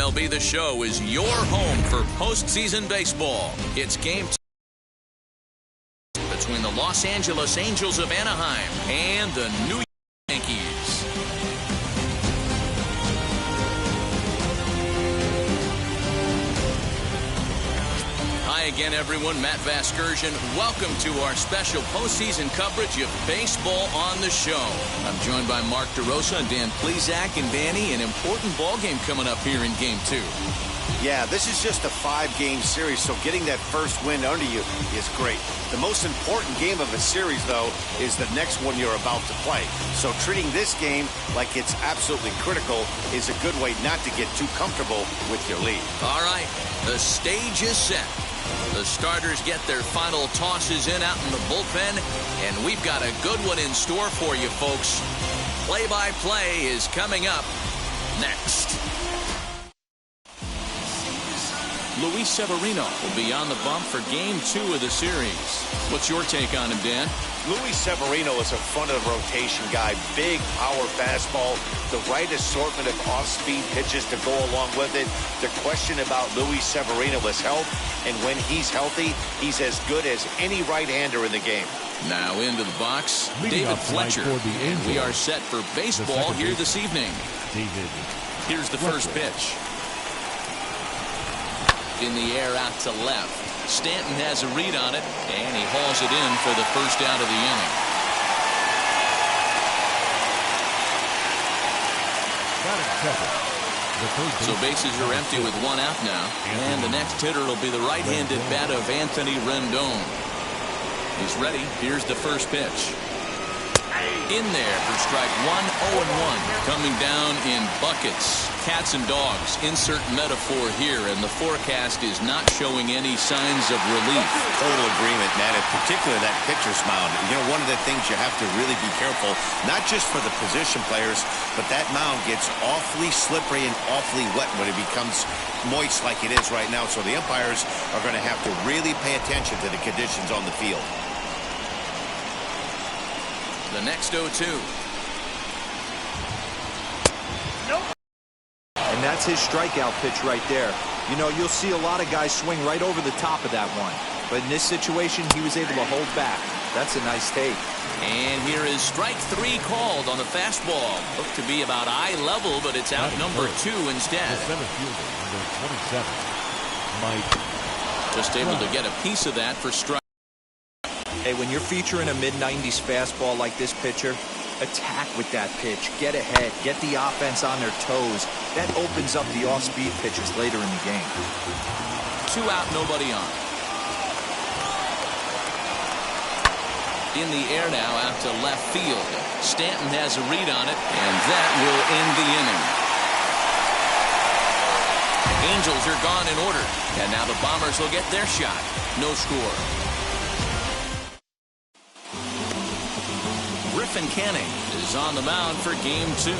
MLB The Show is your home for postseason baseball. It's game between the Los Angeles Angels of Anaheim and the New York Yankees. Hi again, everyone. Matt Vasgersian. Welcome to our special postseason coverage of Baseball on the Show. I'm joined by Mark DeRosa and Dan Plesac, and Danny, an important ball game coming up here in Game 2. Yeah, this is just a 5-game series, so getting that first win under you is great. The most important game of a series, though, is the next one you're about to play. So treating this game like it's absolutely critical is a good way not to get too comfortable with your lead. All right, the stage is set. The starters get their final tosses in out in the bullpen, and we've got a good one in store for you, folks. Play-by-play is coming up next. Luis Severino will be on the bump for Game 2 of the series. What's your take on him, Dan? Luis Severino is a front-of-the-rotation guy. Big power fastball, the right assortment of off-speed pitches to go along with it. The question about Luis Severino is health, and when he's healthy, he's as good as any right-hander in the game. Now into the box, David Fletcher. We are set for baseball here this evening. Here's the first pitch. In the air out to left. Stanton has a read on it, and he hauls it in for the first out of the inning. So bases are empty with one out now, and the next hitter will be the right-handed bat of Anthony Rendon. He's ready. Here's the first pitch. In there for strike 1, 0-1. Coming down in buckets. Cats and dogs. Insert metaphor here, and the forecast is not showing any signs of relief. Total agreement, Matt. In particular, that pitcher's mound. You know, one of the things you have to really be careful, not just for the position players, but that mound gets awfully slippery and awfully wet when it becomes moist like it is right now. So the umpires are going to have to really pay attention to the conditions on the field. The next 0-2. And that's his strikeout pitch right there. You know, you'll see a lot of guys swing right over the top of that one. But in this situation, he was able to hold back. That's a nice take. And here is strike 3 called on the fastball. Looked to be about eye level, but it's out number 2 instead. The center fielder, number 27, Mike. Just able to get a piece of that for strike. Hey, when you're featuring a mid-90s fastball like this pitcher, attack with that pitch. Get ahead. Get the offense on their toes. That opens up the off-speed pitches later in the game. 2 out, nobody on. In the air now out to left field. Stanton has a read on it, and that will end the inning. Angels are gone in order, and now the Bombers will get their shot. No score. Griffin Canning is on the mound for Game 2.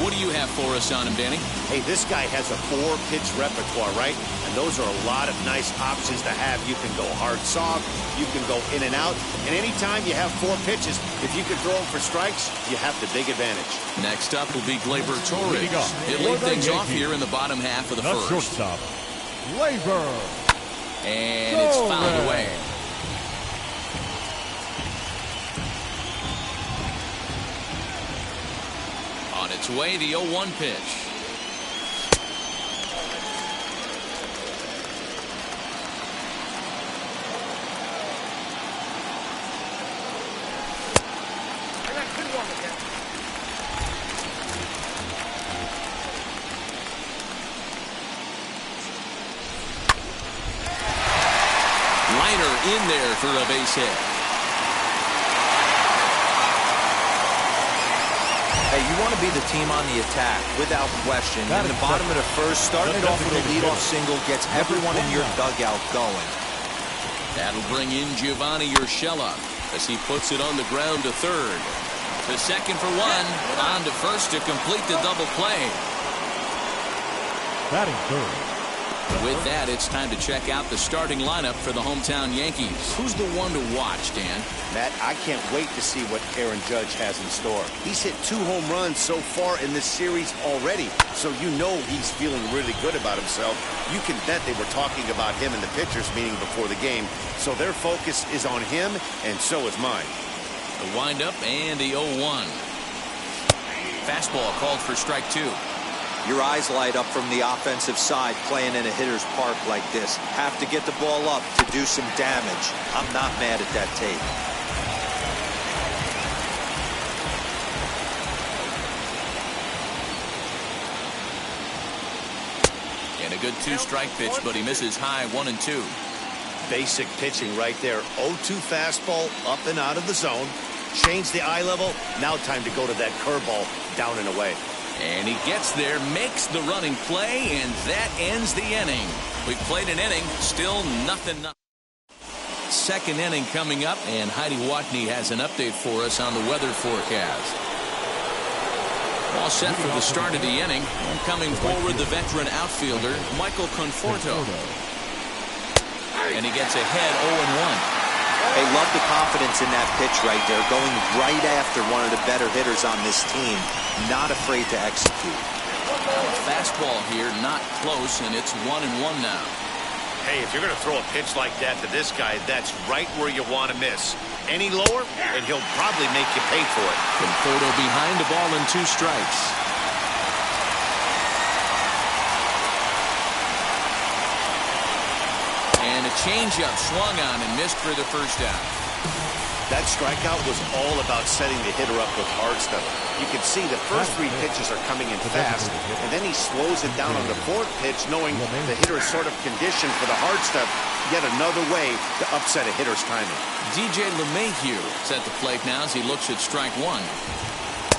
What do you have for us on him, Danny? Hey, this guy has a 4-pitch repertoire, right? And those are a lot of nice options to have. You can go hard, soft. You can go in and out. And anytime you have 4 pitches, if you can throw them for strikes, you have the big advantage. Next up will be Gleyber Torres. He'll lead things off here in the bottom half of the first. Shortstop, Gleyber. And it's fouled away. On its way, the 0-1 pitch. Liner in there for a base hit. Hey, you want to be the team on the attack, without question. In the bottom of the first, starting it off with a leadoff single gets everyone in your dugout going. That'll bring in Giovanni Urshela as he puts it on the ground to third. To second for 1, on to first to complete the double play. Batting third, With that, it's time to check out the starting lineup for the hometown Yankees. Who's the one to watch, Dan? Matt, I can't wait to see what Aaron Judge has in store. He's hit 2 home runs so far in this series already, so you know he's feeling really good about himself. You can bet they were talking about him in the pitchers meeting before the game, so their focus is on him, and so is mine. The windup and the 0-1. Fastball called for strike 2. Your eyes light up from the offensive side playing in a hitter's park like this. Have to get the ball up to do some damage. I'm not mad at that tape. And a good 2-strike pitch, but he misses high 1-2. Basic pitching right there. 0-2 fastball up and out of the zone. Change the eye level. Now time to go to that curveball down and away. And he gets there, makes the running play, and that ends the inning. We've played an inning, still nothing. Second inning coming up, and Heidi Watney has an update for us on the weather forecast. All set for the start of the inning. And coming forward, the veteran outfielder, Michael Conforto. And he gets ahead 0-1. They love the confidence in that pitch right there, going right after one of the better hitters on this team, not afraid to execute. Fastball here, not close, and it's 1-1 now. Hey, if you're going to throw a pitch like that to this guy, that's right where you want to miss. Any lower, and he'll probably make you pay for it. Conforto behind the ball and 2 strikes. And a changeup swung on and missed for the first out. That strikeout was all about setting the hitter up with hard stuff. You can see the first 3 pitches are coming in fast, and then he slows it down on the 4th pitch, knowing the hitter is sort of conditioned for the hard stuff. Yet another way to upset a hitter's timing. DJ LeMahieu is at the plate now as he looks at strike 1.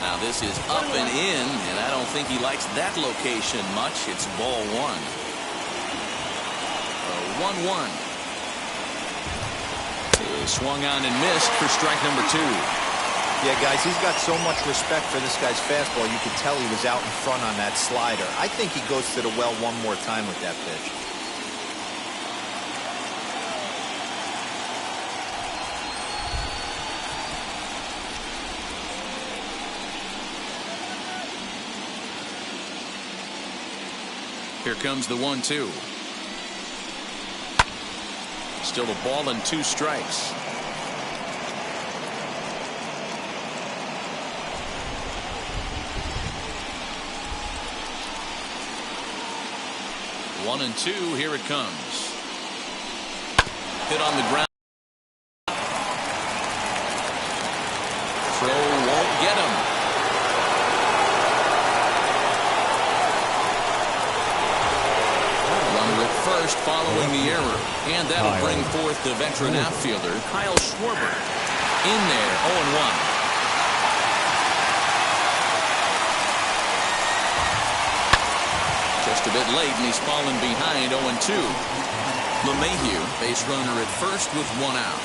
Now this is up and in, and I don't think he likes that location much. It's ball 1. 1-1. Swung on and missed for strike number 2. Yeah, guys, he's got so much respect for this guy's fastball. You could tell he was out in front on that slider. I think he goes to the well one more time with that pitch. Here comes the 1-2. Still a ball and 2 strikes. One and 2. Here it comes. Hit on the ground. Throw won't get him. First following the error, and that'll bring forth the veteran outfielder Kyle Schwarber in there. 0-1. Just a bit late, and he's fallen behind. 0-2. LeMahieu, base runner at first with 1 out.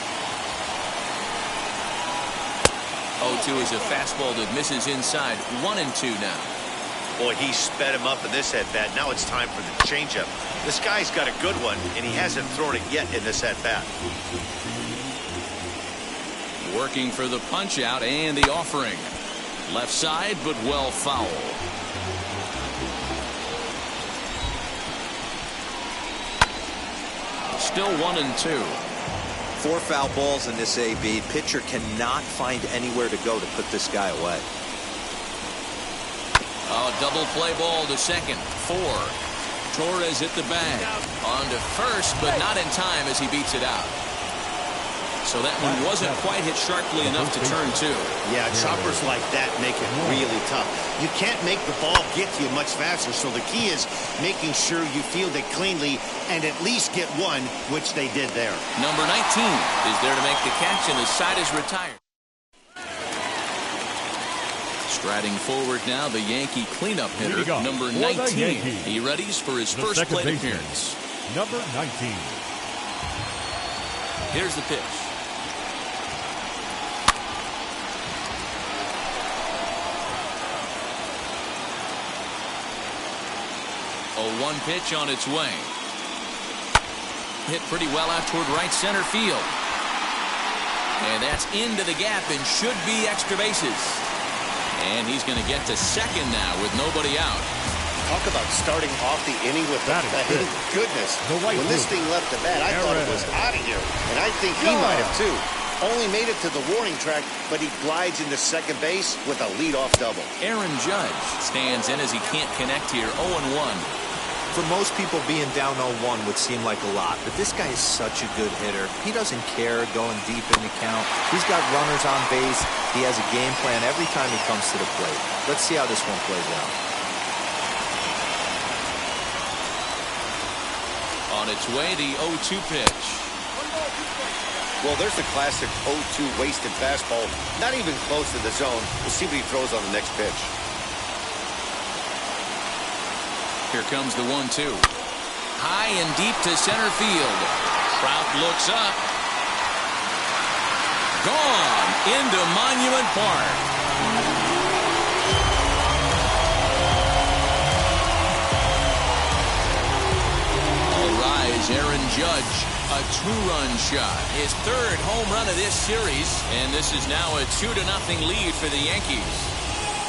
0-2 is a fastball that misses inside. 1-2 now. Boy, he sped him up in this at-bat. Now it's time for the changeup. This guy's got a good one, and he hasn't thrown it yet in this at-bat. Working for the punch-out and the offering. Left side, but well foul. Still 1-2. 4 foul balls in this AB. Pitcher cannot find anywhere to go to put this guy away. Oh, double play ball to second. 4. Torres hit the bag. On to first, but not in time as he beats it out. So that one wasn't quite hit sharply enough to turn 2. Yeah, choppers like that make it really tough. You can't make the ball get to you much faster, so the key is making sure you field it cleanly and at least get one, which they did there. Number 19 is there to make the catch, and his side is retired. Striding forward now, the Yankee cleanup hitter, number 19. He readies for his first plate appearance. Number 19. Here's the pitch. A 1 pitch on its way. hit pretty well out toward right center field. And that's into the gap and should be extra bases. And he's going to get to second now with nobody out. Talk about starting off the inning with a bang. Goodness. When this thing left the bat, I thought it was out of here. And I think he might have too. Only made it to the warning track, but he glides into second base with a leadoff double. Aaron Judge stands in as he can't connect here. 0-1. For most people, being down 0-1 would seem like a lot, but this guy is such a good hitter. He doesn't care going deep in the count. He's got runners on base. He has a game plan every time he comes to the plate. Let's see how this one plays out. On its way, the 0-2 pitch. Well, there's the classic 0-2 wasted fastball. Not even close to the zone. We'll see what he throws on the next pitch. Here comes the 1-2. High and deep to center field. Trout looks up. Gone into Monument Park. Aaron Judge, a two-run shot. His third home run of this series, and this is now a 2-0 lead for the Yankees.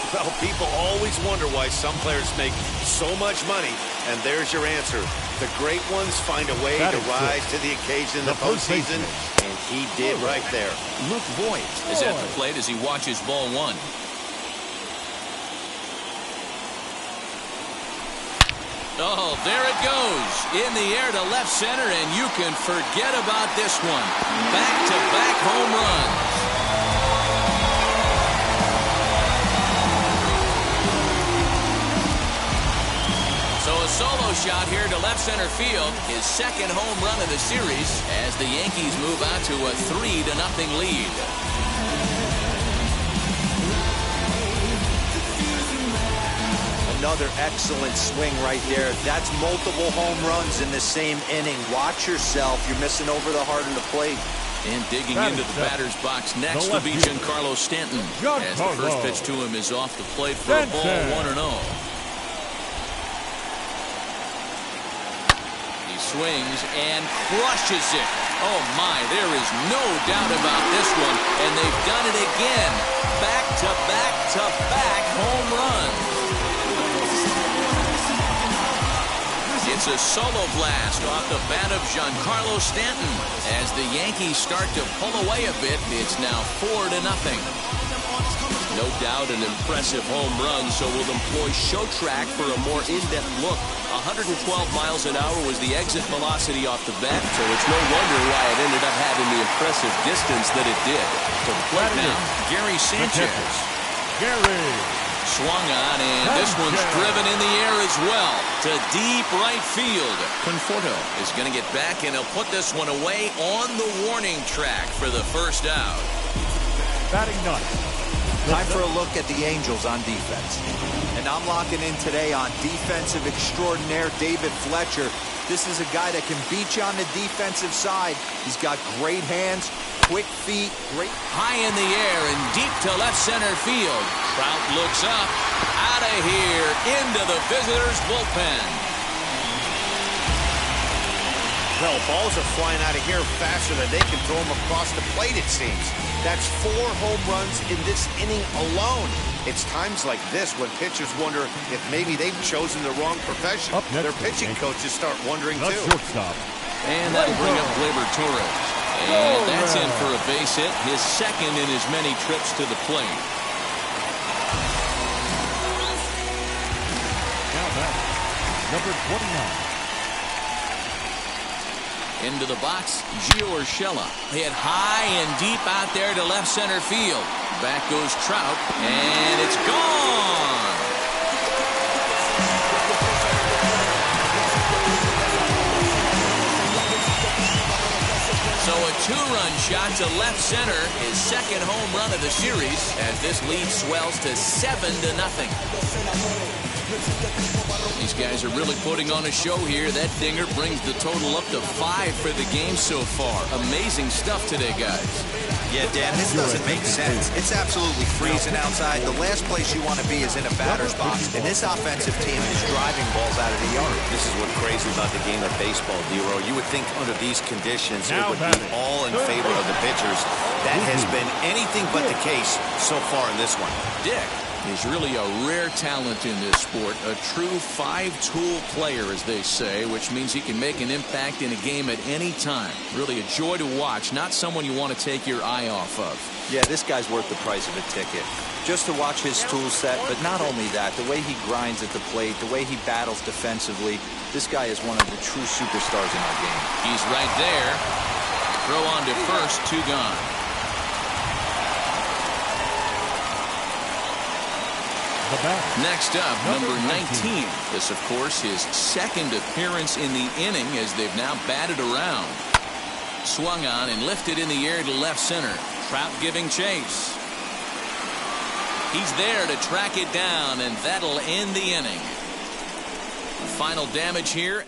Well, people always wonder why some players make so much money, and there's your answer. The great ones find a way to rise to the occasion in the postseason, and he did right there. Luke Voigt is at the plate as he watches ball one. Oh, there it goes. In the air to left center, and you can forget about this one. Back-to-back home runs. So a solo shot here to left center field. His second home run of the series as the Yankees move out to a 3-0 lead. Another excellent swing right there. That's multiple home runs in the same inning. Watch yourself. You're missing over the heart of the plate. And digging into the batter's box next will be Giancarlo Stanton. As the first pitch to him is off the plate for a ball 1-0. He swings and crushes it. Oh my, there is no doubt about this one. And they've done it again. Back-to-back-to-back home runs. It's a solo blast off the bat of Giancarlo Stanton. As the Yankees start to pull away a bit, it's now 4-0. No doubt an impressive home run, so we'll employ Show Track for a more in-depth look. 112 miles an hour was the exit velocity off the bat, so it's no wonder why it ended up having the impressive distance that it did. To the plate now, Gary Sanchez. Swung on, and this one's driven in the air as well to deep right field. Conforto is going to get back, and he'll put this one away on the warning track for the first out. Batting ninth. Time for a look at the Angels on defense. And I'm locking in today on defensive extraordinaire David Fletcher. This is a guy that can beat you on the defensive side. He's got great hands, quick feet, great. High in the air and deep to left center field. Trout looks up, out of here, into the visitors' bullpen. Well, balls are flying out of here faster than they can throw them across the plate, it seems. That's 4 home runs in this inning alone. It's times like this when pitchers wonder if maybe they've chosen the wrong profession. Their pitching coaches start wondering too. Shortstop. And that'll bring up Gleyber Torres. And that's in for a base hit, his second in as many trips to the plate. Now back, number 29. Into the box, Gio Urshela. Hit high and deep out there to left center field. Back goes Trout, and it's gone. So a 2-run shot to left center, his second home run of the series, as this lead swells to 7-0. These guys are really putting on a show here. That dinger brings the total up to 5 for the game so far. Amazing stuff today, guys. Yeah, Dan, this doesn't make sense. It's absolutely freezing outside. The last place you want to be is in a batter's box, and this offensive team is driving balls out of the yard. This is what's crazy about the game of baseball, D-Row. You would think under these conditions it would be all in favor of the pitchers. That has been anything but the case so far in this one. Dick is really a rare talent in this sport. A true 5-tool player, as they say, which means he can make an impact in a game at any time. Really a joy to watch, not someone you want to take your eye off of. Yeah, this guy's worth the price of a ticket. Just to watch his tool set, but not only that, the way he grinds at the plate, the way he battles defensively, this guy is one of the true superstars in our game. He's right there. Throw on to first, 2 gone. Next up, number 19. This, of course, his second appearance in the inning as they've now batted around. Swung on and lifted in the air to left center. Trout giving chase. He's there to track it down, and that'll end the inning. Final damage here.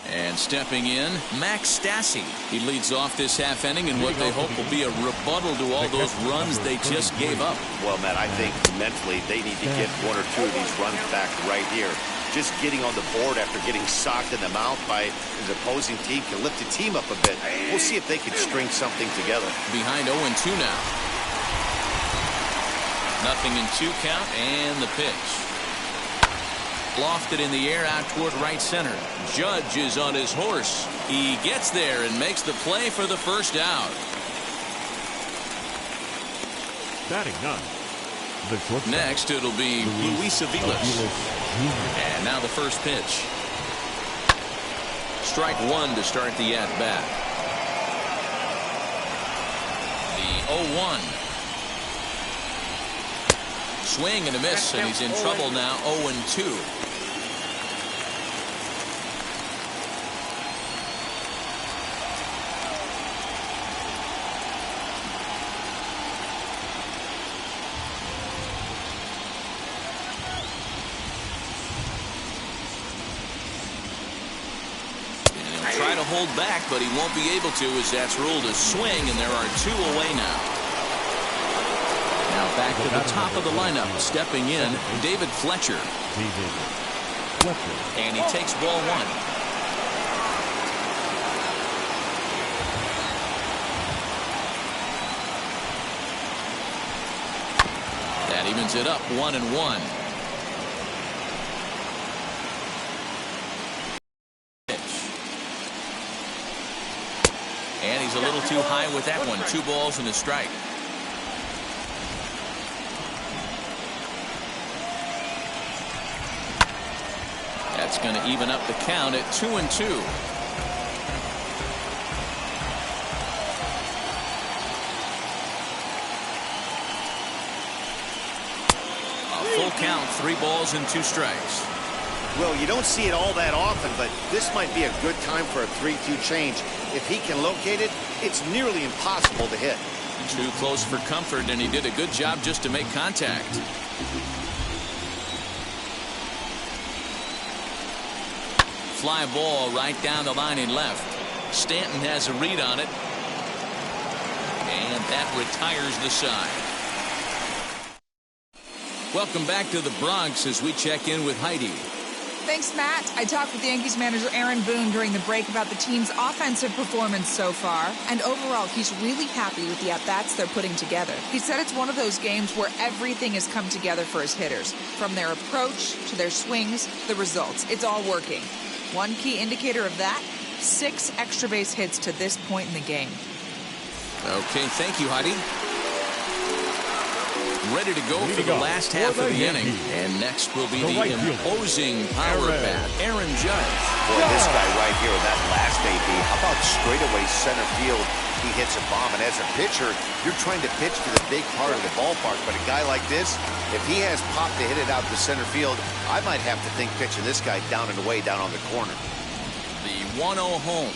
And stepping in, Max Stassi. He leads off this half inning in what they hope will be a rebuttal to all those runs they just gave up. Well, Matt, I think mentally they need to get 1 or 2 of these runs back right here. Just getting on the board after getting socked in the mouth by his opposing team can lift the team up a bit. We'll see if they can string something together. Behind 0-2 now. Nothing in 2 count, and the pitch. Lofted in the air out toward right center. Judge is on his horse. He gets there and makes the play for the first out. Batting 9. Next, it'll be Luis Aviles. And now the first pitch. Strike 1 to start the at-bat. The 0-1. Swing and a miss, and he's in trouble now. 0-2. Try to hold back, but he won't be able to, as that's ruled a swing, and there are 2 away now. Now back to the top of the lineup, stepping in, David Fletcher. And he takes ball 1. That evens it up, 1-1. And he's a little too high with that one. 2 balls and a strike. That's going to even up the count at 2-2. A full count, 3 balls and 2 strikes. Well, you don't see it all that often, but this might be a good time for a 3-2 change. If he can locate it, it's nearly impossible to hit. Too close for comfort, and he did a good job just to make contact. Fly ball right down the line in left. Stanton has a read on it. And that retires the side. Welcome back to the Bronx as we check in with Heidi. Thanks, Matt. I talked with Yankees manager Aaron Boone during the break about the team's offensive performance so far, and overall, he's really happy with the at-bats they're putting together. He said it's one of those games where everything has come together for his hitters, from their approach to their swings, the results. It's all working. One key indicator of that, 6 extra base hits to this point in the game. Okay, thank you, Heidi. Ready to go for the last half of the inning. And next will be the imposing power bat, Aaron Judge. Boy, this guy right here, that last AB, how about straightaway center field? He hits a bomb, and as a pitcher, you're trying to pitch to the big part of the ballpark. But a guy like this, if he has pop to hit it out to center field, I might have to think pitching this guy down and away down on the corner. The 1-0 home.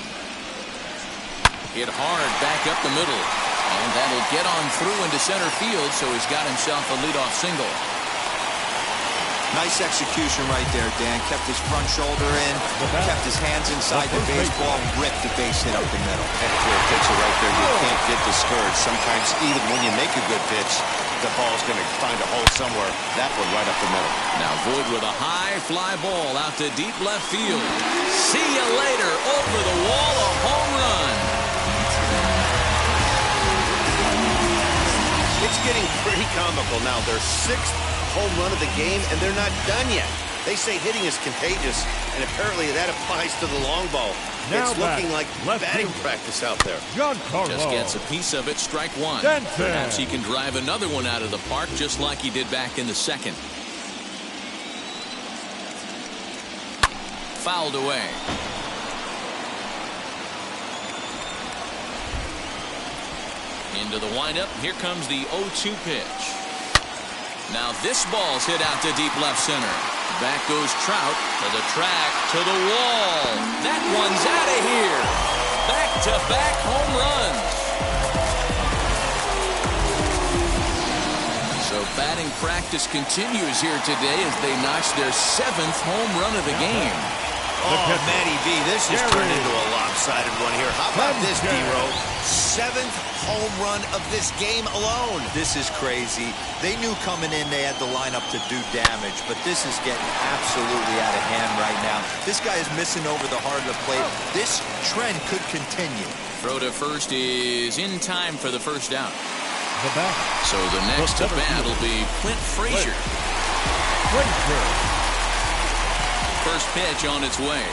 Hit hard back up the middle. And that'll get on through into center field, so he's got himself a leadoff single. Nice execution right there, Dan. Kept his front shoulder in, kept his hands inside the baseball, ripped the base hit up the middle. And for a pitcher right there, you can't get discouraged. Sometimes even when you make a good pitch, the ball's going to find a hole somewhere. That one right up the middle. Now Voit with a high fly ball out to deep left field. See you later. Over the wall, a home run. It's getting pretty comical now. Their 6th home run of the game, and they're not done yet. They say hitting is contagious, and apparently that applies to the long ball. Now it's looking like batting practice out there. Just gets a piece of it, strike one. Perhaps he can drive another one out of the park just like he did back in the second. Fouled away. Into the windup. Here comes the 0-2 pitch. Now this ball's hit out to deep left center. Back goes Trout to the track, to the wall. That one's out of here. Back-to-back home runs. So batting practice continues here today as they notch their 7th home run of the game. Oh, Matty V, this has turned into a lopsided one here. How about this, D-Row? 7th home run of this game alone. This is crazy. They knew coming in they had the lineup to do damage, but this is getting absolutely out of hand right now. This guy is missing over the heart of the plate. This trend could continue. Throw to first is in time for the first out. The So the next to bat will be Clint Frazier. First pitch on its way.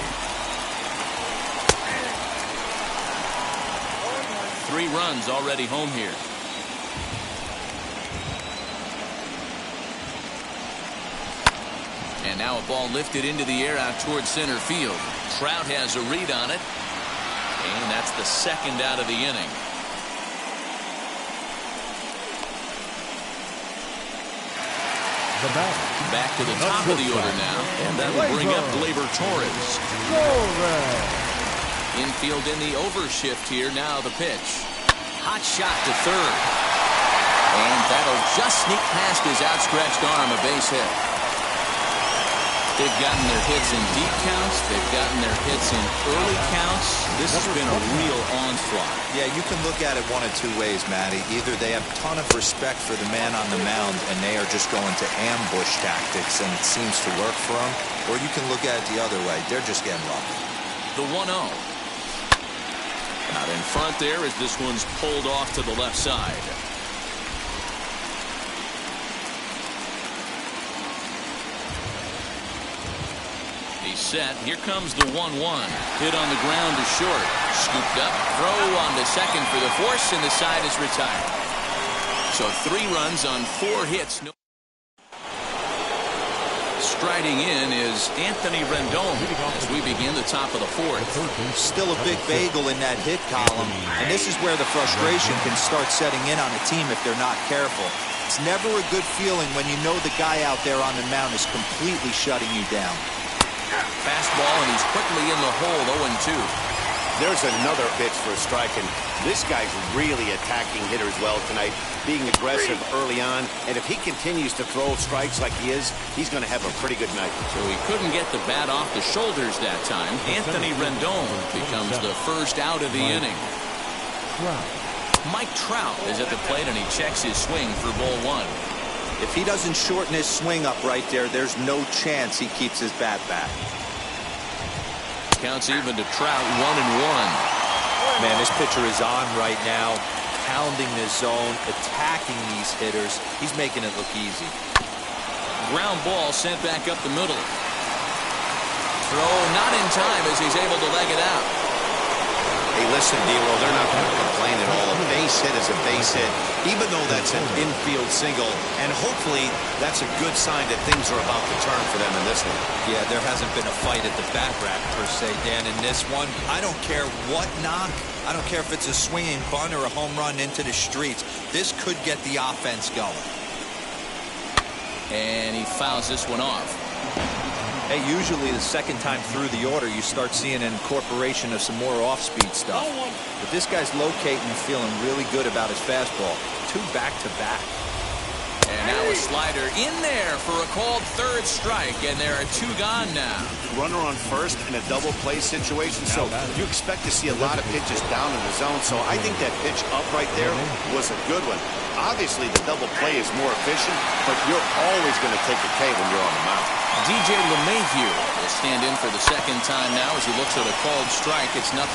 3 runs already home here. And now a ball lifted into the air out towards center field. Trout has a read on it. And that's the 2nd out of the inning. Back to the top of the order now. And that will bring up Gleyber Torres. Infield in the overshift here. Now the pitch. Hot shot to third. And that'll just sneak past his outstretched arm, a base hit. They've gotten their hits in deep counts. They've gotten their hits in early counts. This has been a real onslaught. Yeah, you can look at it one of 2 ways, Matty. Either they have a ton of respect for the man on the mound and they are just going to ambush tactics and it seems to work for them. Or you can look at it the other way. They're just getting lucky. The 1-0. Out in front there as this one's pulled off to the left side. He's set. Here comes the 1-1. Hit on the ground to short. Scooped up. Throw on to second for the force, and the side is retired. So 3 runs on 4 hits. Striding in is Anthony Rendon as we begin the top of the 4th. Still a big bagel in that hit column, and this is where the frustration can start setting in on a team if they're not careful. It's never a good feeling when you know the guy out there on the mound is completely shutting you down. Fastball, and he's quickly in the hole, 0-2. There's another pitch for a strike, and this guy's really attacking hitters well tonight, being aggressive early on, and if he continues to throw strikes like he is, he's going to have a pretty good night. So he couldn't get the bat off the shoulders that time. Anthony Rendon becomes the first out of the inning. Mike Trout is at the plate, and he checks his swing for ball 1. If he doesn't shorten his swing up right there, there's no chance he keeps his bat back. Counts even to Trout, 1-1. Man, this pitcher is on right now, pounding the zone, attacking these hitters. He's making it look easy. Ground ball sent back up the middle. Throw not in time as he's able to leg it out. Hey, listen, D-Roll, they're not going to complain at all. A base hit is a base hit, even though that's an infield single. And hopefully that's a good sign that things are about to turn for them in this one. Yeah, there hasn't been a fight at the bat rack, per se, Dan, in this one. I don't care what knock. I don't care if it's a swinging bunt or a home run into the streets. This could get the offense going. And he fouls this one off. Hey, usually the second time through the order, you start seeing an incorporation of some more off-speed stuff. But this guy's locating and feeling really good about his fastball. 2 back-to-back. And now a slider in there for a called third strike, and there are 2 gone now. Runner on first in a double play situation, so you expect to see a lot of pitches down in the zone. So I think that pitch up right there was a good one. Obviously, the double play is more efficient, but you're always going to take a K when you're on the mound. DJ LeMahieu will stand in for the second time now as he looks at a called strike. It's 0-1.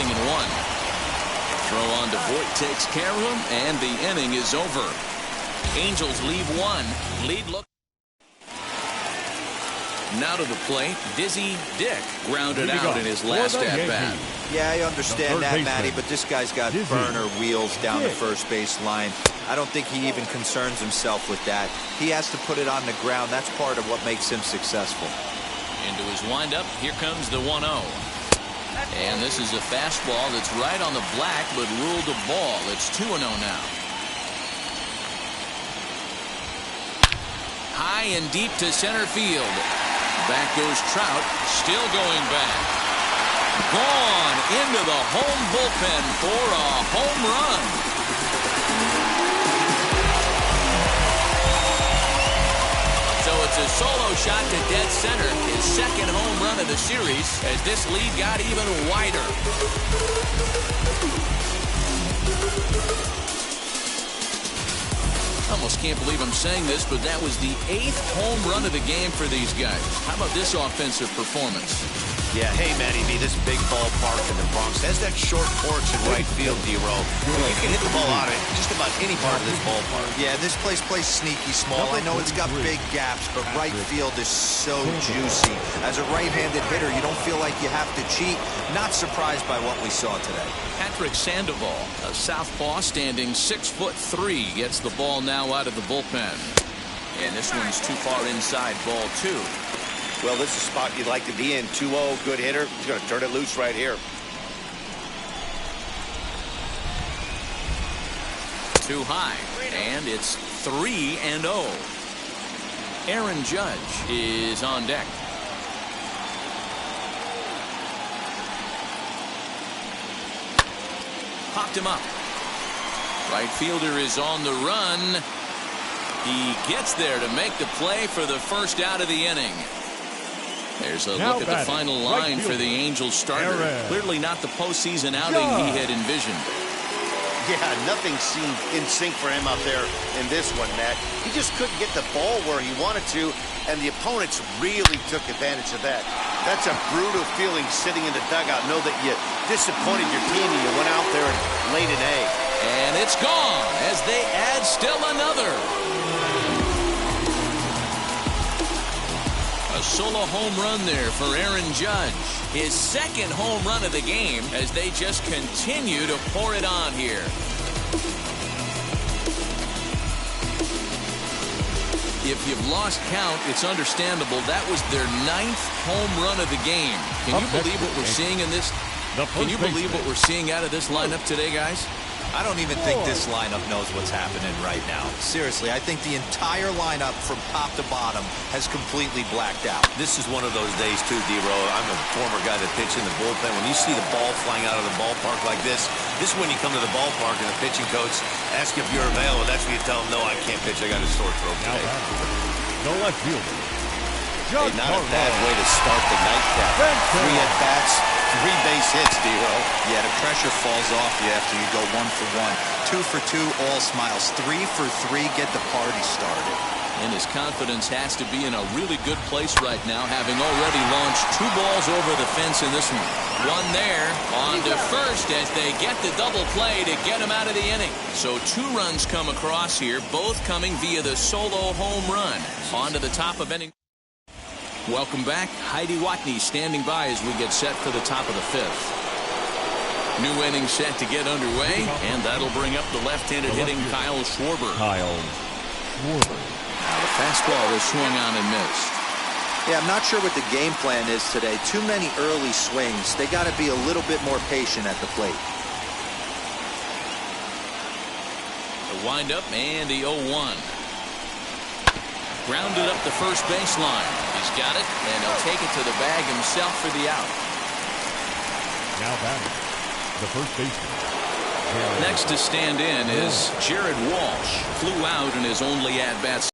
Throw on to Voit takes care of him, and the inning is over. Angels leave 1. Lead look. Now to the plate, Dizzy Dick grounded out in his last at-bat. Yeah, I understand that, Matty, but this guy's got burner wheels down the first base line. I don't think he even concerns himself with that. He has to put it on the ground. That's part of what makes him successful. Into his windup, here comes the 1-0. And this is a fastball that's right on the black, but ruled a ball. It's 2-0 now. High and deep to center field. Back goes Trout, still going back. Gone into the home bullpen for a home run. So it's a solo shot to dead center, his second home run of the series, as this lead got even wider. Almost can't believe I'm saying this, but that was the 8th home run of the game for these guys. How about this offensive performance? Yeah, hey, Matty B, this big ballpark in the Bronx has that short porch in right field, D-Row. You can hit the ball out of it just about any part of this ballpark. Yeah, this place plays sneaky small. I know it's got big gaps, but right field is so juicy. As a right-handed hitter, you don't feel like you have to cheat. Not surprised by what we saw today. Patrick Sandoval, a southpaw standing 6'3", gets the ball now out of the bullpen. And this one's too far inside, ball 2. Well, this is a spot you'd like to be in. 2-0, good hitter. He's going to turn it loose right here. Too high, and it's 3-0. Aaron Judge is on deck. Popped him up. Right fielder is on the run. He gets there to make the play for the first out of the inning. There's a look at the final line for the Angels starter. Clearly not the postseason outing he had envisioned. Yeah, nothing seemed in sync for him out there in this one, Matt. He just couldn't get the ball where he wanted to, and the opponents really took advantage of that. That's a brutal feeling sitting in the dugout. Know that you disappointed your team and you went out there and laid an egg. And it's gone as they add still another. A solo home run there for Aaron Judge. His second home run of the game as they just continue to pour it on here. If you've lost count, it's understandable. That was their 9th home run of the game. Can you believe what we're seeing in this? Can you believe what we're seeing out of this lineup today, guys? I don't even think this lineup knows what's happening right now. Seriously, I think the entire lineup from top to bottom has completely blacked out. This is one of those days, too, D-Row. I'm a former guy that pitched in the bullpen. When you see the ball flying out of the ballpark like this is when you come to the ballpark and the pitching coach asks if you're available. That's when you tell him, no, I can't pitch. I got a sore throat today. No left fielder. Hey, not a bad way to start the nightcap. 3 at-bats, 3 base hits, D-Row. Yeah, the pressure falls off you after you go 1 for 1. 2 for 2, all smiles. 3 for 3, get the party started. And his confidence has to be in a really good place right now, having already launched 2 balls over the fence in this one. One there, on to first as they get the double play to get him out of the inning. So 2 runs come across here, both coming via the solo home run. On to the top of inning. Welcome back. Heidi Watney standing by as we get set for the top of the 5th. New inning set to get underway, and that'll bring up the left-handed hitting Kyle Schwarber. Now the fastball is swung on and missed. Yeah, I'm not sure what the game plan is today. Too many early swings. They got to be a little bit more patient at the plate. The windup and the 0-1. Grounded up the first baseline. He's got it, and he'll take it to the bag himself for the out. Now batting, the first baseman. Next to stand in is Jared Walsh. Flew out in his only at-bat.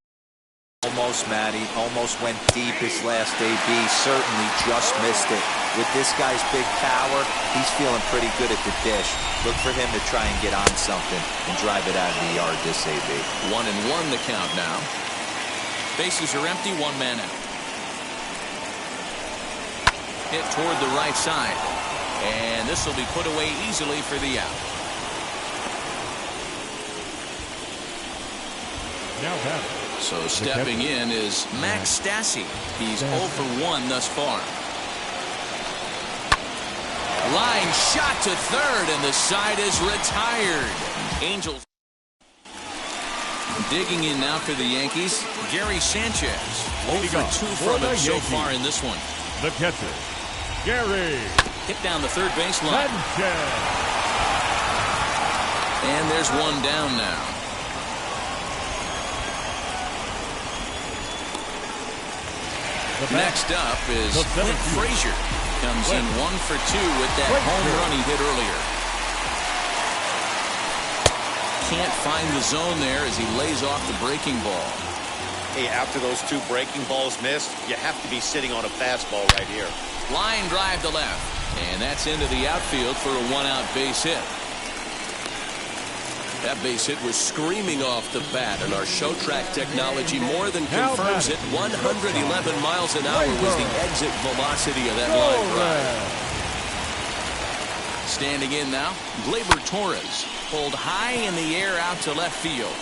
Almost, Matty. Almost went deep his last AB. Certainly just missed it. With this guy's big power, he's feeling pretty good at the dish. Look for him to try and get on something and drive it out of the yard this AB. 1-1 the count now. Bases are empty, one man out. Hit toward the right side. And this will be put away easily for the out. Now batting. So stepping in is Max Stassi. He's 0 for 1 thus far. Line shot to third, and the side is retired. Angels digging in now for the Yankees. Gary Sanchez, 0 for 2 from him so far in this one. The catcher, Gary. Hit down the third baseline. Sanchez. And there's one down now. Next up is Clint Frazier. Comes in 1 for 2 with that home run he hit earlier. Can't find the zone there as he lays off the breaking ball. Hey, after those 2 breaking balls missed, you have to be sitting on a fastball right here. Line drive to left. And that's into the outfield for a 1-out base hit. That base hit was screaming off the bat, and our show track technology more than confirms it. 111 miles an hour was the exit velocity of that line drive. Standing in now, Gleyber Torres. Pulled high in the air out to left field.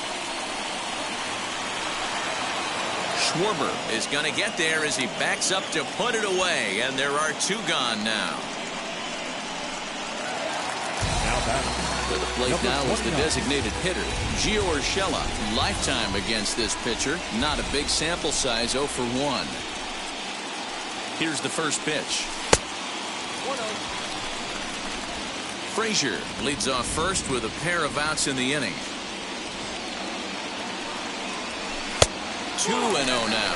Schwarber is going to get there as he backs up to put it away, and there are 2 gone now. To the plate now is the designated hitter, Gio Urshela. Lifetime against this pitcher. Not a big sample size, 0 for 1. Here's the first pitch. 1-0. Frazier leads off first with a pair of outs in the inning. 2-0 now.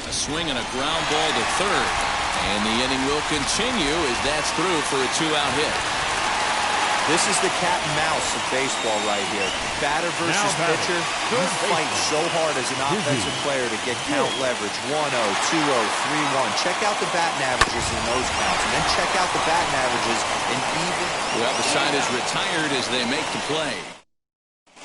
A swing and a ground ball to third. And the inning will continue as that's through for a 2-out hit. This is the cat and mouse of baseball right here. Batter versus pitcher. You fight so hard as an offensive player to get count leverage. 1-0, 2-0, 3-1. Check out the batting averages in those counts. And then check out the batting averages in even. Well, the side is retired as they make the play.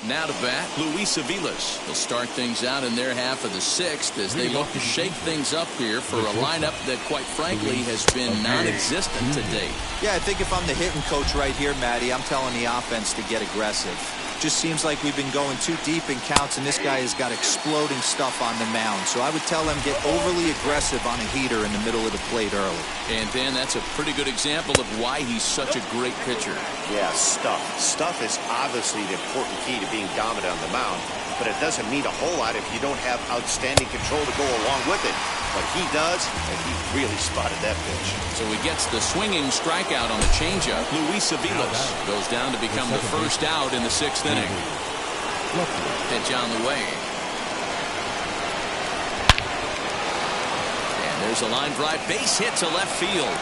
Now to bat, Luis Aviles. They'll start things out in their half of the 6th as they look to shake things up here for a lineup that, quite frankly, has been non-existent to date. Yeah, I think if I'm the hitting coach right here, Matty, I'm telling the offense to get aggressive. Just seems like we've been going too deep in counts, and this guy has got exploding stuff on the mound. So I would tell them get overly aggressive on a heater in the middle of the plate early. And Dan, that's a pretty good example of why he's such a great pitcher. Yeah, stuff. Stuff is obviously the important key to being dominant on the mound, but it doesn't mean a whole lot if you don't have outstanding control to go along with it. But he does, and he really spotted that pitch. So he gets the swinging strikeout on the changeup. Luis Aviles goes down to become the first out in the 6th inning. Pitch on the way. And there's a line drive base hit to left field.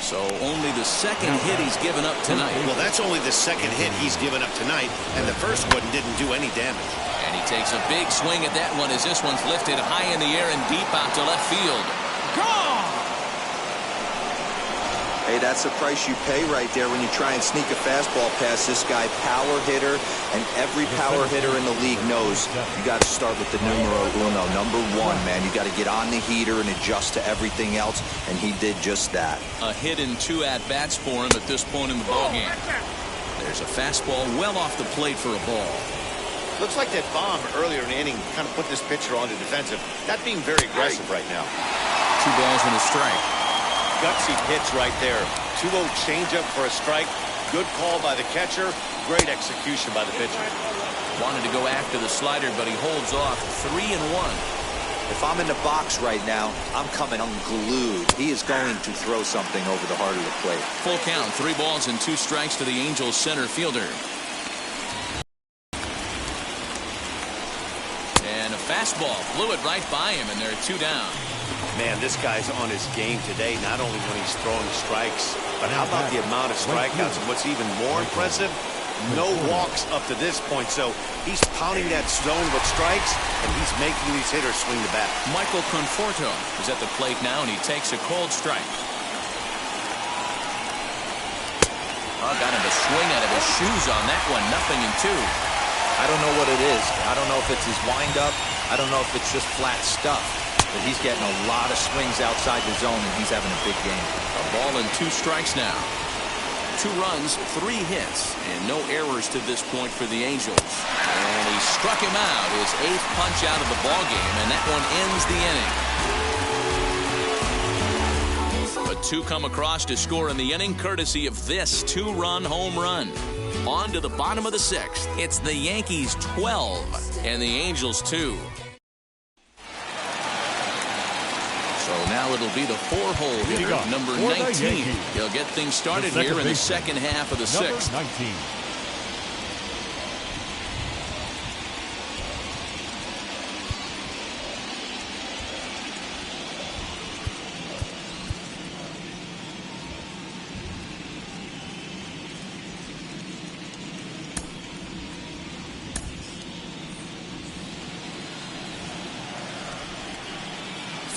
So only the second hit he's given up tonight. Well, that's only the second hit he's given up tonight, and the first one didn't do any damage. And he takes a big swing at that one as this one's lifted high in the air and deep out to left field. Gone! Hey, that's the price you pay right there when you try and sneak a fastball past this guy. Power hitter, and every power hitter in the league knows you got to start with the numero uno, number 1, man. You got to get on the heater and adjust to everything else, and he did just that. A hit and 2 at-bats for him at this point in the ballgame. There's a fastball well off the plate for a ball. Looks like that bomb earlier in the inning kind of put this pitcher on the defensive. Not being very aggressive right now. 2 balls and a strike. Gutsy pitch right there. 2-0 changeup for a strike. Good call by the catcher. Great execution by the pitcher. Wanted to go after the slider, but he holds off. 3-1. If I'm in the box right now, I'm coming unglued. He is going to throw something over the heart of the plate. Full count. 3 balls and 2 strikes to the Angels center fielder. And a fastball blew it right by him, and they're 2 down. Man, this guy's on his game today, not only when he's throwing strikes, but how about the amount of strikeouts? And what's even more impressive, no walks up to this point. So he's pounding that zone with strikes, and he's making these hitters swing the bat. Michael Conforto is at the plate now, and he takes a cold strike. Oh, got him to swing out of his shoes on that one. 0-2. I don't know what it is. I don't know if it's his windup. I don't know if it's just flat stuff. But he's getting a lot of swings outside the zone, and he's having a big game. A ball and 2 strikes now. 2 runs, 3 hits, and no errors to this point for the Angels. And he struck him out, his 8th punch out of the ballgame, and that one ends the inning. But 2 come across to score in the inning, courtesy of this 2-run home run. On to the bottom of the 6th. It's the Yankees 12 and the Angels 2. So now it'll be the 4-hole hitter, number 19. He'll get things started here in the second half of the 6th. 19.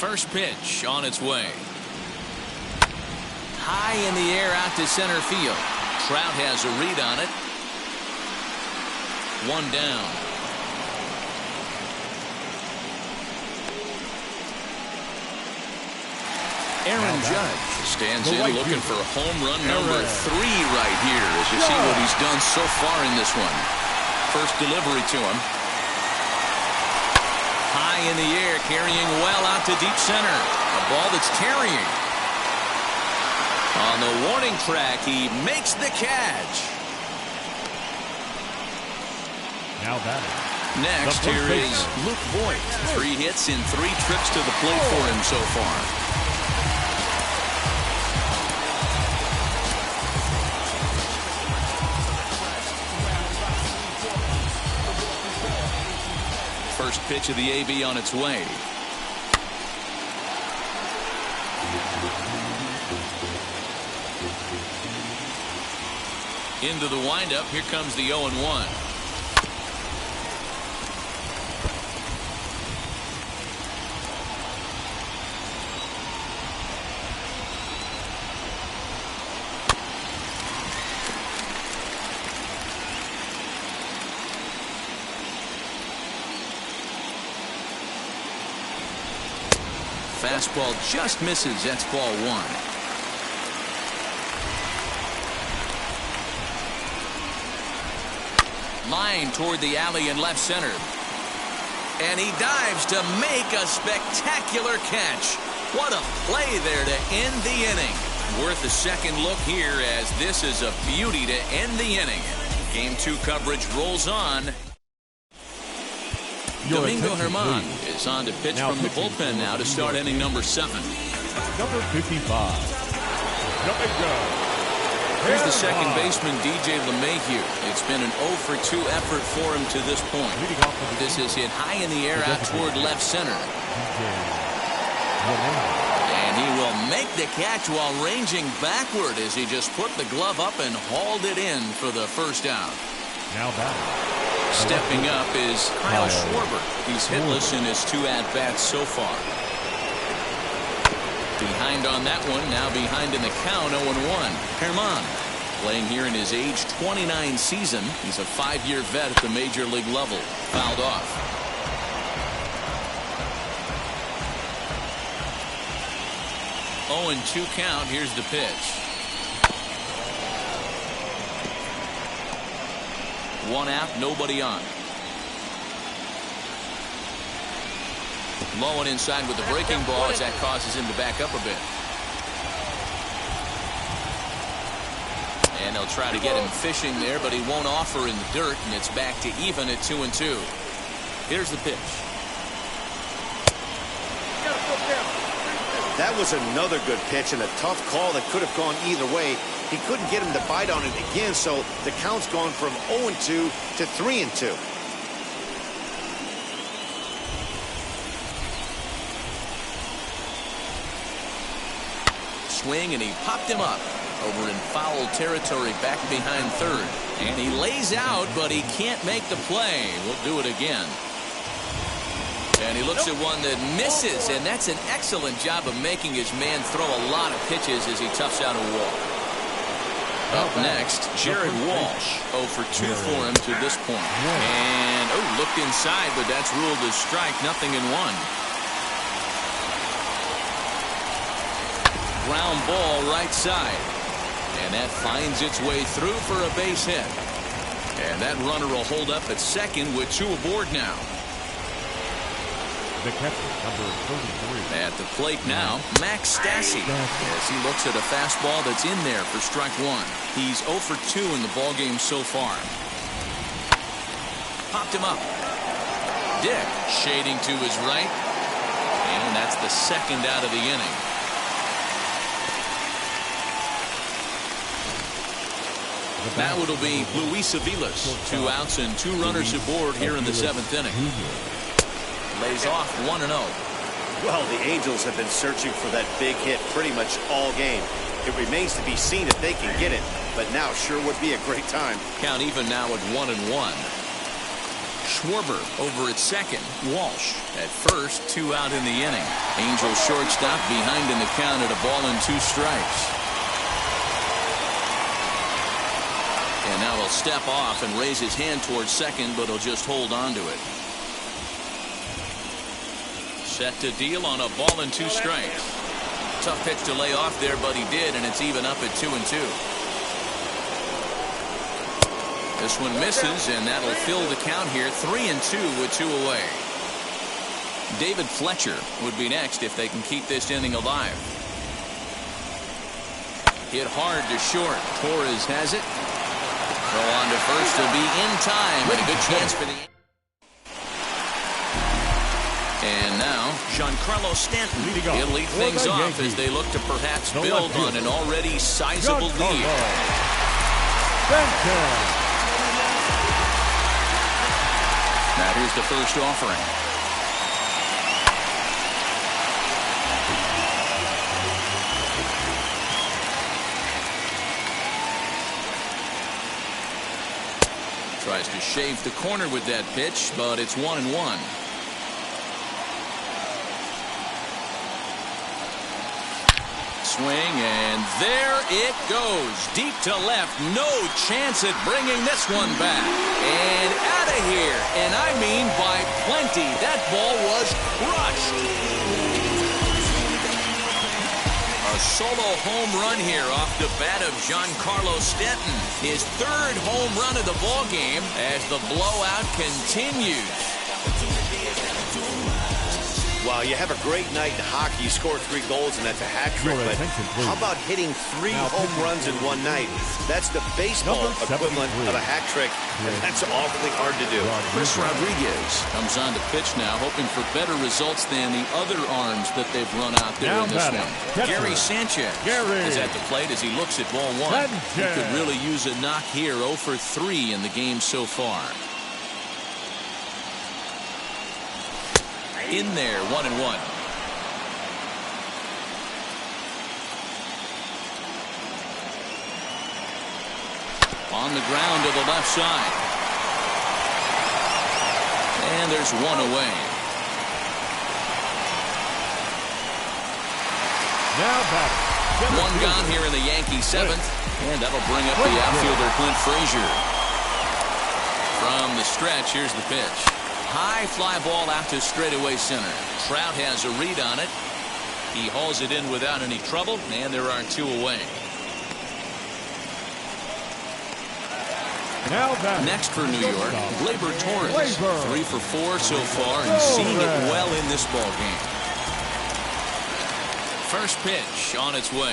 First pitch on its way. High in the air out to center field. Trout has a read on it. 1 down. Aaron Judge stands in looking for home run number 3 right here as you see what he's done so far in this one. First delivery to him. High in the air, carrying well out to deep center. A ball that's carrying. On the warning track, he makes the catch. Now batting. Next, here is Luke Voigt. 3 hits in 3 trips to the plate for him so far. First pitch of the AB on its way. Into the windup. Here comes the 0-1. Fastball just misses. That's ball 1. Line toward the alley in left center. And he dives to make a spectacular catch. What a play there to end the inning. Worth a second look here as this is a beauty to end the inning. Game 2 coverage rolls on. Domingo Germán is on to pitch from the bullpen now to start inning number 7. Number 55. Domingo. Here's the second baseman, DJ LeMahieu. It's been an 0-for-2 effort for him to this point. This is hit high in the air out toward left center. And he will make the catch while ranging backward as he just put the glove up and hauled it in for the first out. Now batting. Stepping up is Kyle Schwarber. He's hitless in his 2 at-bats so far. Behind on that one, now behind in the count, 0-1. Germán playing here in his age 29 season. He's a 5-year vet at the major league level. Fouled off. Oh, and 2 count. Here's the pitch. 1 out, nobody on. Low and inside with the breaking ball as that causes him to back up a bit. And they'll try to get him fishing there, but he won't offer in the dirt, and it's back to even at 2-2. Here's the pitch. That was another good pitch and a tough call that could have gone either way. He couldn't get him to bite on it again, so the count's gone from 0-2 to 3-2. swing, and he popped him up over in foul territory back behind third. And he lays out, but he can't make the play. We'll do it again. And he looks at one that misses, and that's an excellent job of making his man throw a lot of pitches as he toughs out a walk. Up next, Jared Walsh. 0 for 2 for him to this point. And, looked inside, but that's ruled as strike. 0-1. Ground ball right side. And that finds its way through for a base hit. And that runner will hold up at second with 2 aboard now. The catcher, number 33. At the plate now, Max Stassi, as he looks at a fastball that's in there for strike 1. He's 0 for 2 in the ballgame so far. Popped him up. Dick shading to his right. And that's the second out of the inning. Now it'll be Luis Aviles. 2 outs and 2 runners aboard here in the 7th inning. Lays off 1-0. Well, the Angels have been searching for that big hit pretty much all game. It remains to be seen if they can get it, but now sure would be a great time. Count even now at 1-1. Schwarber over at second. Walsh at first. 2 out in the inning. Angels shortstop behind in the count at 1-2 strikes. And now he'll step off and raise his hand towards second, but he'll just hold on to it. Set to deal on 1-2 strikes. Tough pitch to lay off there, but he did, and it's even up at 2-2. This one misses, and that'll fill the count here. 3-2 with 2 away. David Fletcher would be next if they can keep this inning alive. Hit hard to short. Torres has it. Throw on to first will be in time, and a good chance for the. And now, Giancarlo Stanton. He'll lead things off as they look to perhaps build on an already sizable lead. Now here's the first offering. Tries to shave the corner with that pitch, but it's 1-1. Swing, and there it goes. Deep to left. No chance at bringing this one back. And out of here. And I mean by plenty. That ball was crushed. A solo home run here off the bat of Giancarlo Stanton. His 3rd home run of the ballgame as the blowout continues. Wow, you have a great night in hockey. You score 3 goals, and that's a hat trick. But how about hitting 3 home runs in one night? That's the baseball equivalent of a hat trick, and that's awfully hard to do. Chris Rodriguez comes on to pitch now, hoping for better results than the other arms that they've run out there in this one. Gary Sanchez is at the plate as he looks at ball 1. He could really use a knock here. 0 for 3 in the game so far. In there, 1-1. On the ground to the left side. And there's 1 away. Now batting. 1 gone here in the Yankee 7th. And that'll bring up the outfielder Clint Frazier. From the stretch, here's the pitch. High fly ball out to straightaway center. Trout has a read on it. He hauls it in without any trouble, and there are 2 away. Next for New York, Gleyber Torres. 3 for 4 so far, and seeing it well in this ball game. First pitch on its way.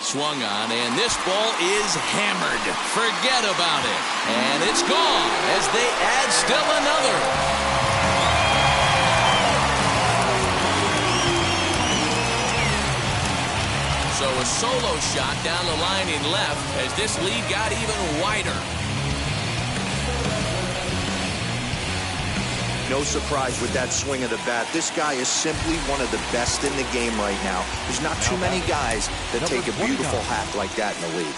Swung on, and this ball is hammered. Forget about it. And it's gone as they add still another. So a solo shot down the line in left as this lead got even wider. No surprise with that swing of the bat. This guy is simply one of the best in the game right now. There's not too many guys that take a beautiful hack like that in the league.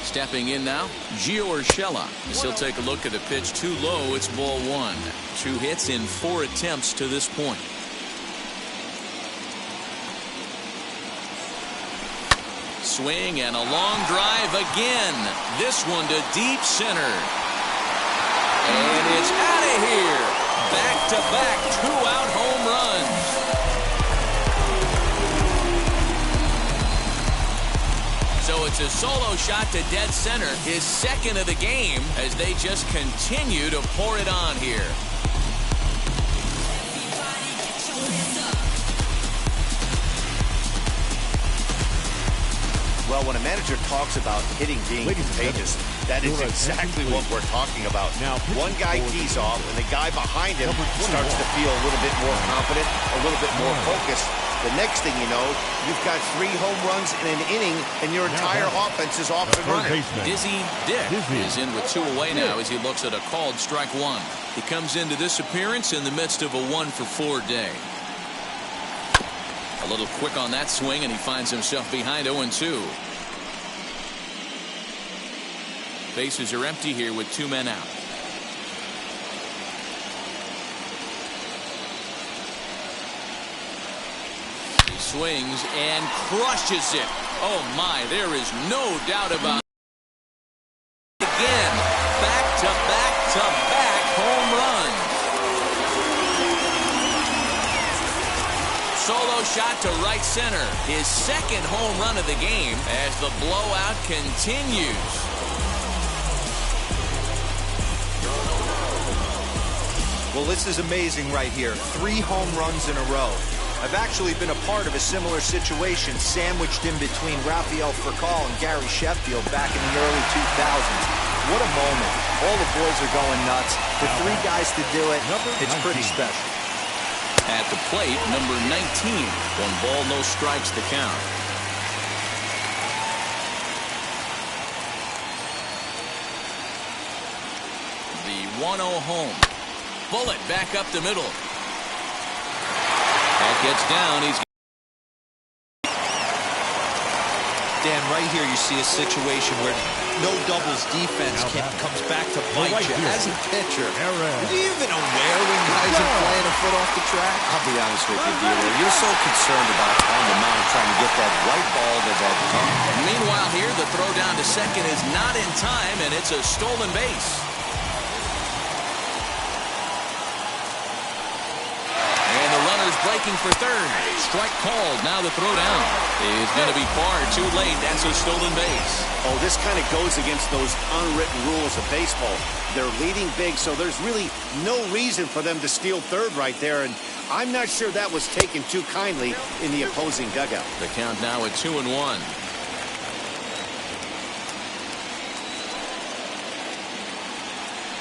Stepping in now, Gio Urshela. As he'll take a look at the pitch too low. It's ball one. 2 hits in 4 attempts to this point. Swing and a long drive again. This one to deep center. And it's out of here. Back-to-back 2-out home runs. So it's a solo shot to dead center, his second of the game, as they just continue to pour it on here. Well, when a manager talks about hitting being contagious, that is exactly what we're talking about. Now, one guy tees off, and the guy behind him starts to feel a little bit more confident, a little bit more focused. The next thing you know, you've got 3 home runs in an inning, and your entire offense is off and running. Dizzy Dick is in with 2 away now as he looks at a called strike 1. He comes into this appearance in the midst of a 1-for-4 day. A little quick on that swing, and he finds himself behind 0-2. Bases are empty here with 2 men out. He swings and crushes it. Oh my, there is no doubt about it. Again, back-to-back-to-back home runs. Solo shot to right center. His second home run of the game as the blowout continues. Well, this is amazing right here. 3 home runs in a row. I've actually been a part of a similar situation, sandwiched in between Rafael Furcal and Gary Sheffield back in the early 2000s. What a moment. All the boys are going nuts. For 3 guys to do it, it's pretty special. At the plate, number 19. 1 ball, no strikes to count. The 1-0 home. Bullet back up the middle. That gets down. He's Dan, right here you see a situation where no doubles defense comes back to bite you. As a pitcher, are you even aware when guys are playing a foot off the track? I'll be honest with you, Dealer. You're so concerned about on the mound trying to get that right ball to that top. Meanwhile here, the throw down to second is not in time, and it's a stolen base. Breaking for third. Strike called. Now the throw down is going to be far too late. That's a stolen base. Oh, this kind of goes against those unwritten rules of baseball. They're leading big, so there's really no reason for them to steal third right there. And I'm not sure that was taken too kindly in the opposing dugout. The count now at 2-1.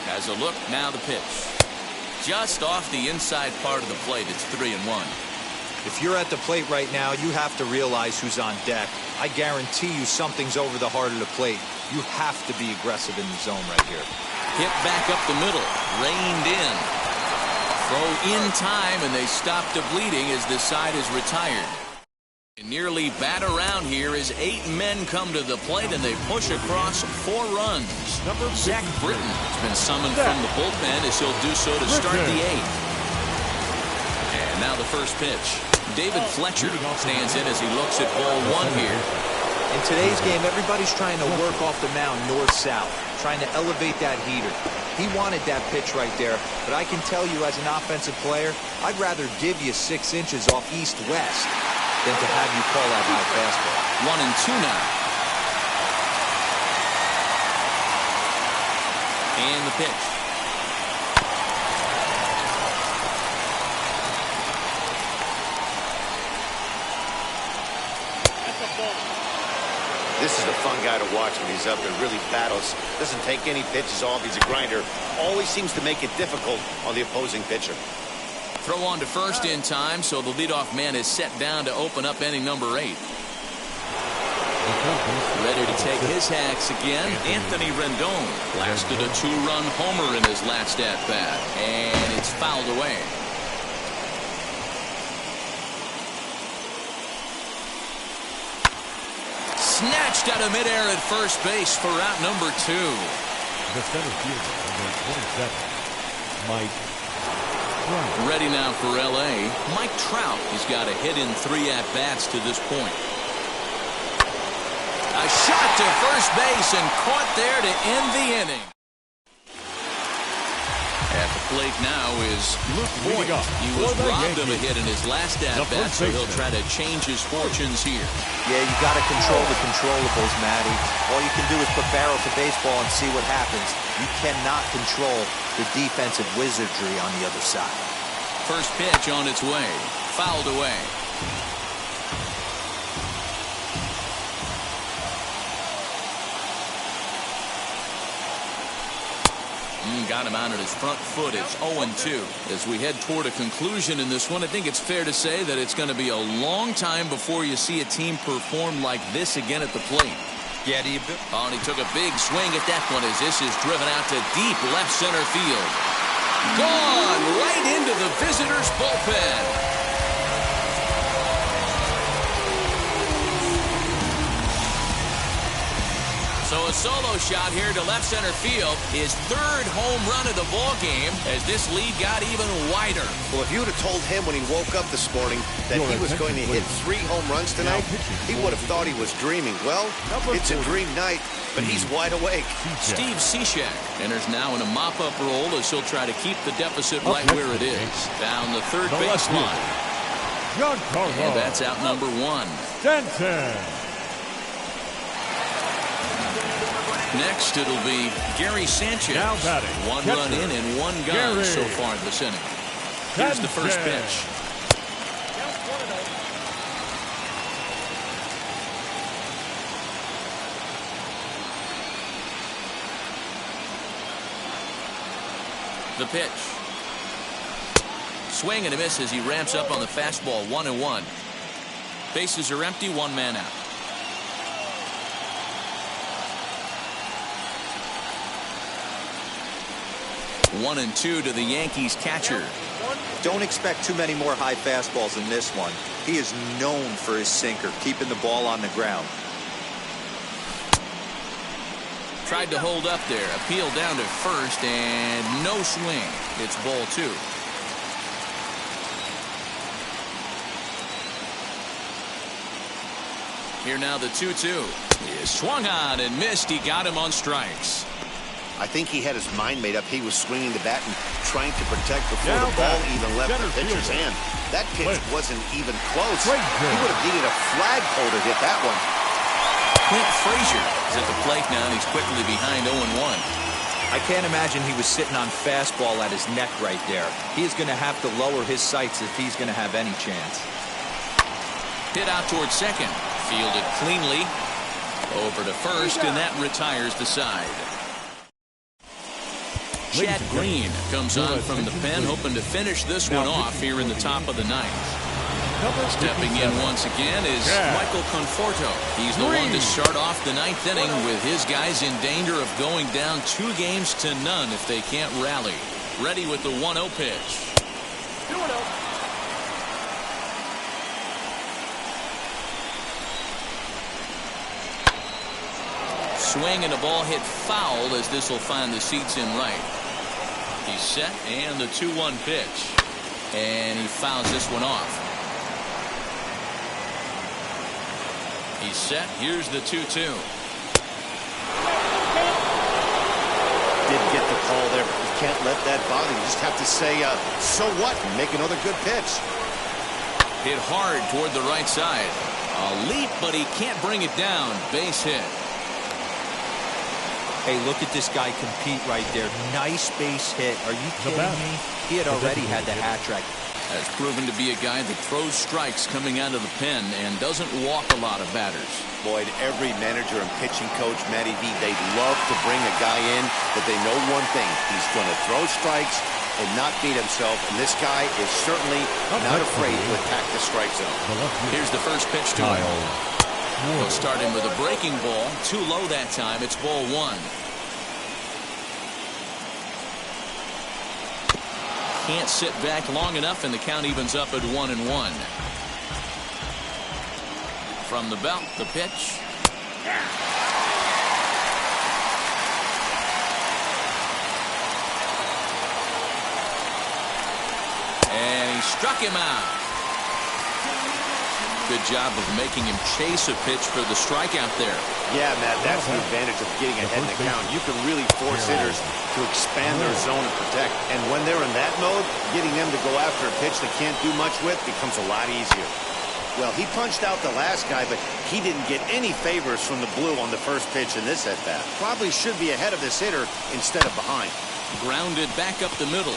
Has a look. Now the pitch. Just off the inside part of the plate. It's 3-1. If you're at the plate right now, you have to realize who's on deck. I guarantee you something's over the heart of the plate. You have to be aggressive in the zone right here. Hit back up the middle. Reined in. Throw in time, and they stop the bleeding as this side is retired. Nearly bat around here as 8 men come to the plate, and they push across 4 runs. Zach Britton has been summoned from the bullpen as he'll do so to start the 8th. And now the first pitch. David Fletcher stands in as he looks at ball 1 here. In today's game, everybody's trying to work off the mound north-south, trying to elevate that heater. He wanted that pitch right there, but I can tell you as an offensive player, I'd rather give you 6 inches off east-west than to have you call that high fastball. 1-2 now. And the pitch. This is a fun guy to watch when he's up and really battles. Doesn't take any pitches off. He's a grinder. Always seems to make it difficult on the opposing pitcher. Throw on to first in time, so the leadoff man is set down to open up inning number 8. Ready to take his hacks again, Anthony Rendon blasted a 2-run homer in his last at-bat, and it's fouled away. Snatched out of midair at first base for out number 2. The center fielder, number 27, Mike Trout. Ready now for L.A., Mike Trout. He's got a hit in 3 at-bats to this point. A shot to first base and caught there to end the inning. At the plate now is Luke Voigt. He was robbed of a hit in his last at-bat, so he'll try to change his fortunes here. Yeah, you got to control the controllables, Matty. All you can do is put barrel to baseball and see what happens. You cannot control the defensive wizardry on the other side. First pitch on its way. Fouled away. Got him out at his front foot. It's 0-2. As we head toward a conclusion in this one, I think it's fair to say that it's going to be a long time before you see a team perform like this again at the plate. Yeah, and he took a big swing at that one as this is driven out to deep left center field. Gone right into the visitors' bullpen. So a solo shot here to left center field. His 3rd home run of the ball game as this lead got even wider. Well, if you would have told him when he woke up this morning that he was going to hit 3 home runs tonight, he would have thought he was dreaming. Well, it's a dream night, but he's wide awake. Steve Cishek enters now in a mop-up role as he'll try to keep the deficit right where it is. Down the third baseline. And that's out number 1. Denton. Next, it'll be Gary Sanchez. Now batting. 1 run in and 1 gone so far this inning. Here's the first pitch. The pitch. Swing and a miss as he ramps up on the fastball. 1-1. Bases are empty. 1 man out. 1-2 to the Yankees catcher. Don't expect too many more high fastballs in this one. He is known for his sinker, keeping the ball on the ground. Tried to hold up there. Appeal down to first and no swing. It's ball 2. Here now the 2-2. He swung on and missed. He got him on strikes. I think he had his mind made up. He was swinging the bat and trying to protect before the ball even left the pitcher's hand. That pitch wasn't even close. He would have needed a flagpole to hit that one. Clint Frazier is at the plate now, and he's quickly behind 0-1. I can't imagine he was sitting on fastball at his neck right there. He is going to have to lower his sights if he's going to have any chance. Hit out towards second. Fielded cleanly. Over to first, and that retires the side. Chad Green comes on from the pen, hoping to finish this one off here in the top of the 9th. Stepping in once again is Michael Conforto. He's the one to start off the 9th inning with his guys in danger of going down 2-0 if they can't rally. Ready with the 1-0 pitch. 2-0. Swing and a ball hit foul as this will find the seats in right. He's set and the 2-1 pitch. And he fouls this one off. He's set. Here's the 2-2. Did get the call there, but you can't let that bother you. Just have to say, so what? And make another good pitch. Hit hard toward the right side. A leap, but he can't bring it down. Base hit. Hey, look at this guy compete right there. Nice base hit. Are you kidding me? He had already had the hat trick. Has proven to be a guy that throws strikes coming out of the pen and doesn't walk a lot of batters. Boyd, every manager and pitching coach, Matty V, they'd love to bring a guy in, but they know one thing. He's going to throw strikes and not beat himself, and this guy is certainly not afraid to attack the strike zone. Here's the first pitch to him. He'll start him with a breaking ball. Too low that time. It's ball one. Can't sit back long enough, and the count evens up at 1-1. From the belt, the pitch. And he struck him out. Good job of making him chase a pitch for the strikeout there. Yeah, Matt, that's the advantage of getting ahead in the count. You can really force hitters to expand their zone and protect. And when they're in that mode, getting them to go after a pitch they can't do much with becomes a lot easier. Well, he punched out the last guy, but he didn't get any favors from the blue on the first pitch in this at-bat. Probably should be ahead of this hitter instead of behind. Grounded back up the middle.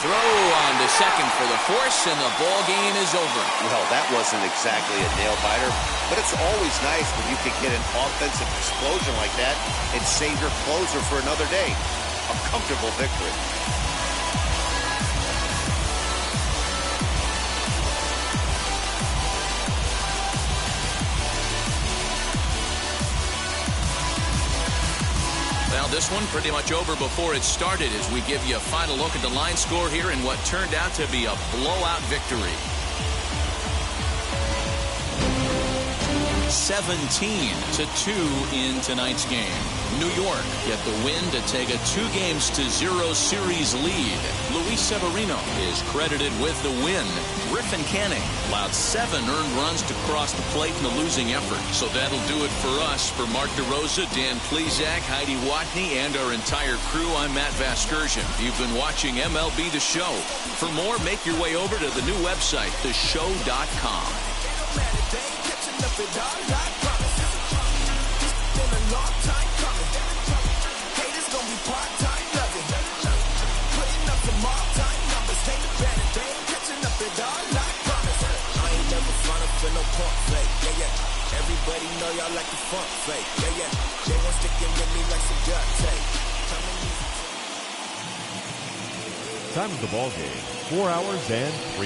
Throw on to second for the force, and the ball game is over. Well, that wasn't exactly a nail-biter, but it's always nice when you can get an offensive explosion like that and save your closer for another day. A comfortable victory. Well, this one pretty much over before it started as we give you a final look at the line score here in what turned out to be a blowout victory. 17-2 in tonight's game. New York get the win to take a 2-0 series lead. Luis Severino is credited with the win. Griffin Canning allowed 7 earned runs to cross the plate in the losing effort. So that'll do it for us. For Mark DeRosa, Dan Plesac, Heidi Watney, and our entire crew, I'm Matt Vasgersian. You've been watching MLB The Show. For more, make your way over to the new website, theshow.com. Everybody know y'all like the funk fake. Yeah, they won't stick in with me like some duct tape. Time of the ball game, 4 hours and 3